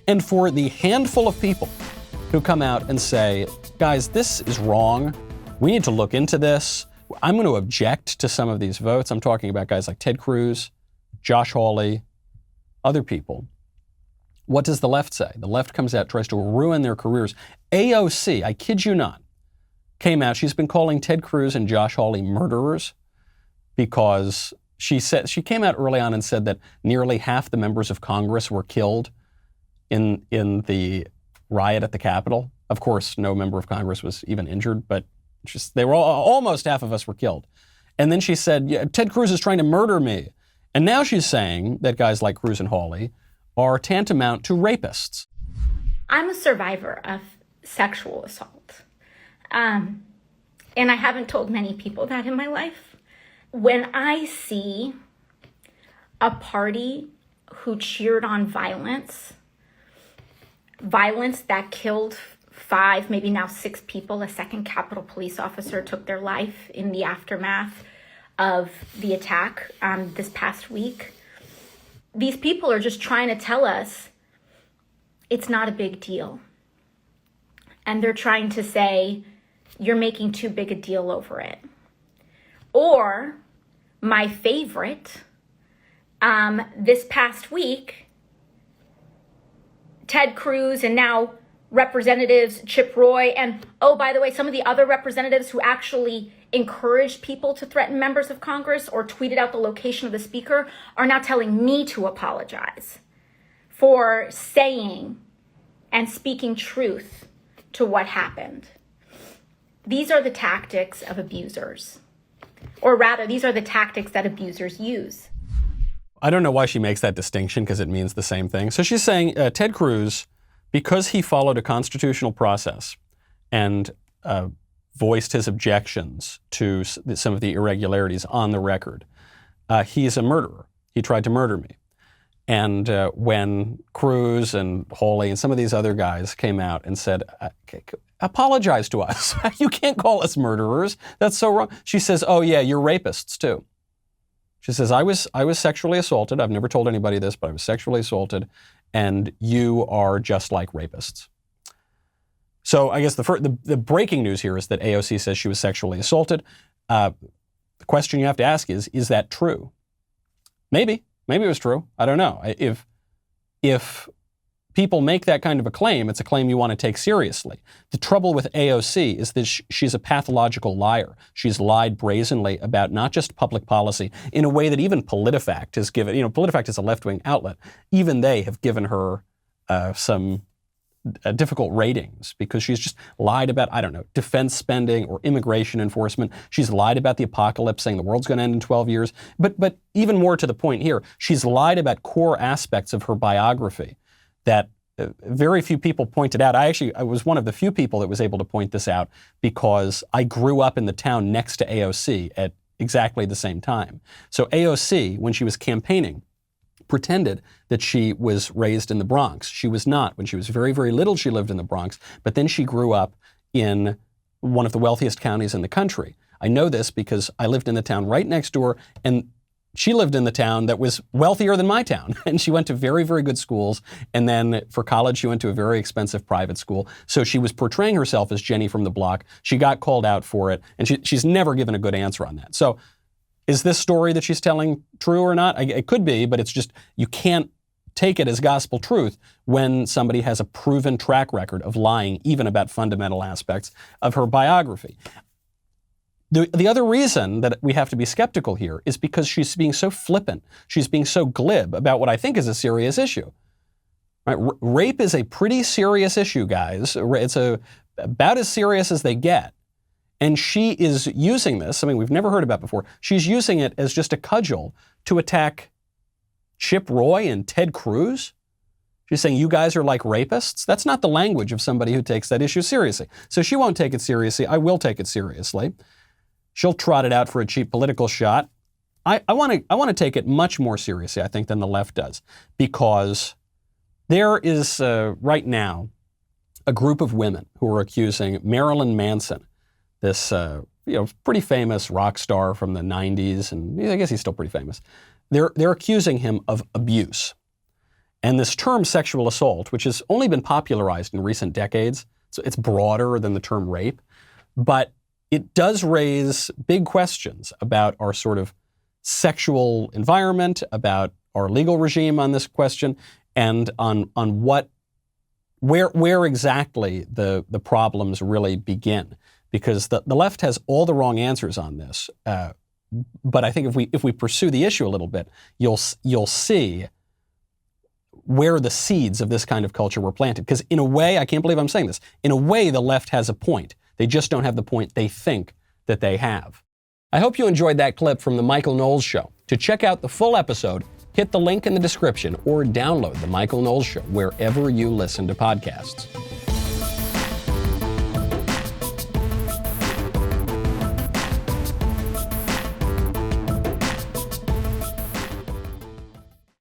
And for the handful of people who come out and say, guys, this is wrong. We need to look into this. I'm going to object to some of these votes. I'm talking about guys like Ted Cruz, Josh Hawley, other people. What does the left say? The left comes out, tries to ruin their careers. AOC, I kid you not, came out. She's been calling Ted Cruz and Josh Hawley murderers because she came out early on and said that nearly half the members of Congress were killed in the riot at the Capitol. Of course, no member of Congress was even injured, but they were almost half of us were killed. And then she said, yeah, Ted Cruz is trying to murder me. And now she's saying that guys like Cruz and Hawley are tantamount to rapists. I'm a survivor of sexual assault. And I haven't told many people that in my life. When I see a party who cheered on violence that killed 5, maybe now 6 people, a second Capitol Police officer took their life in the aftermath of the attack this past week. These people are just trying to tell us it's not a big deal. And they're trying to say, you're making too big a deal over it. Or, my favorite, this past week, Ted Cruz and now Representatives Chip Roy and, oh, by the way, some of the other representatives who actually encouraged people to threaten members of Congress or tweeted out the location of the speaker are now telling me to apologize for saying and speaking truth to what happened. These are the tactics of abusers. Or rather, these are the tactics that abusers use. I don't know why she makes that distinction because it means the same thing. So she's saying Ted Cruz, because he followed a constitutional process and voiced his objections to some of the irregularities on the record, he's a murderer. He tried to murder me. And when Cruz and Hawley and some of these other guys came out and said, apologize to us. You can't call us murderers. That's so wrong. She says, oh yeah, you're rapists too. She says, I was sexually assaulted. I've never told anybody this, but I was sexually assaulted, and you are just like rapists. So I guess the breaking news here is that AOC says she was sexually assaulted. The question you have to ask is that true? Maybe it was true. I don't know. If people make that kind of a claim, it's a claim you want to take seriously. The trouble with AOC is that she's a pathological liar. She's lied brazenly about not just public policy in a way that even PolitiFact has given, PolitiFact is a left-wing outlet. Even they have given her some difficult ratings because she's just lied about, defense spending or immigration enforcement. She's lied about the apocalypse, saying the world's going to end in 12 years. But even more to the point here, she's lied about core aspects of her biography that very few people pointed out. I was one of the few people that was able to point this out because I grew up in the town next to AOC at exactly the same time. So AOC, when she was campaigning, pretended that she was raised in the Bronx. She was not. When she was very, very little, she lived in the Bronx, but then she grew up in one of the wealthiest counties in the country. I know this because I lived in the town right next door, and she lived in the town that was wealthier than my town. And she went to very, very good schools. And then for college, she went to a very expensive private school. So she was portraying herself as Jenny from the block. She got called out for it. And she's never given a good answer on that. So is this story that she's telling true or not? It could be, but it's just, you can't take it as gospel truth when somebody has a proven track record of lying, even about fundamental aspects of her biography. The other reason that we have to be skeptical here is because she's being so flippant. She's being so glib about what I think is a serious issue. Right? Rape is a pretty serious issue, guys. It's about as serious as they get. And she is using this, something we've never heard about before. She's using it as just a cudgel to attack Chip Roy and Ted Cruz. She's saying, you guys are like rapists. That's not the language of somebody who takes that issue seriously. So she won't take it seriously. I will take it seriously. She'll trot it out for a cheap political shot. I want to take it much more seriously, I think, than the left does, because there is right now a group of women who are accusing Marilyn Manson, this pretty famous rock star from the 90s, and I guess he's still pretty famous. They're accusing him of abuse. And this term sexual assault, which has only been popularized in recent decades, so it's broader than the term rape, but it does raise big questions about our sort of sexual environment, about our legal regime on this question, and on where exactly the problems really begin. Because the left has all the wrong answers on this. But I think if we pursue the issue a little bit, you'll see where the seeds of this kind of culture were planted. Because in a way, I can't believe I'm saying this, in a way the left has a point. They just don't have the point they think that they have. I hope you enjoyed that clip from The Michael Knowles Show. To check out the full episode, hit the link in the description or download The Michael Knowles Show wherever you listen to podcasts.